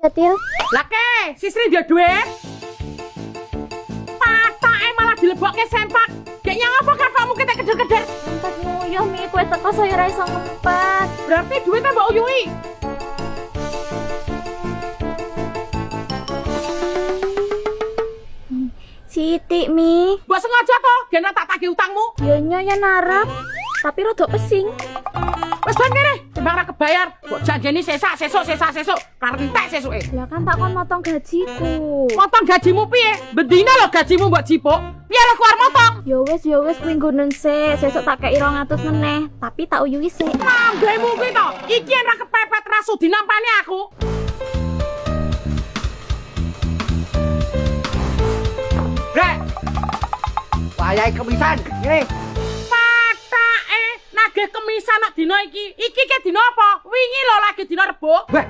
Ya, Til. Lah ke, Sisri dia duit. Patake malah dilebokke sempak. Kayaknya apa kakakmu kita keder-keder? Sempat nguyuh Mi, kue teko saya ora iso ngempet. Berarti duitnya mbak uyui. Siti Mi. Mbak sengaja toh, gena tak tagih utangmu. Ya ya narap. Tapi rodok pesing. Wes ban kene, timbang ra kebayar. Mbok janjeni sesuk. Karentek sesuke. Lah kan tak kon motong gajiku. Motong gajimu piye? Bendina lho gajimu mbok jipuk. Piye lho keluar motong? Ya wis kuwi nggonen sik. Sesuk tak kei 200 meneh, tapi tak uyuhi sik. Nambahmu kuwi to. Iki yen ra kepepet ra sudi nampani aku. Rek. Wayahe kemisan, ngene. Patake nagih kemisan nak dina iki. Iki ke dina apa? Wingi lho lagi dina Rebo. Wah,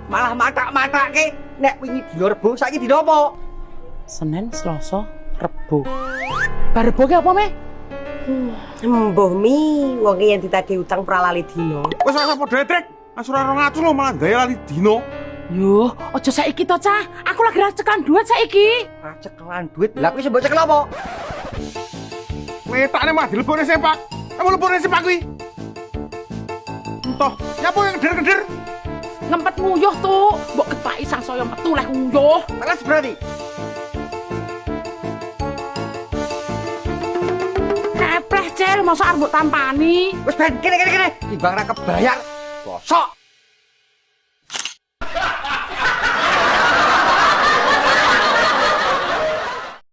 malah matak-matake nek wingi dina Rebo, saiki dina apa? Senin, Selasa, Rebo. Bar Rebo ki apa, Meh? Mbah Mi, wong yen ditagih utang pra lali dina. Wes ora padha trek. Asura 200 lho malah daya lali dino. Yo, aja saiki to, Cah. Aku lagi ra cekan duit saiki. Cekelan duit. Lah kuwi sembok cekel apa? Wetakne malah dilebokne sempak. Kamu lebokne sempak kuwi. Entah, nyapa yang keder-keder? Ngempet nguyuh tuh. Mbok ketaki sang saya metu leh nguyuh. Teles berarti. Kepleh, Cel, masa arep mbok tampani. Wes ben kene. Timbang ra kebayar. Bosok.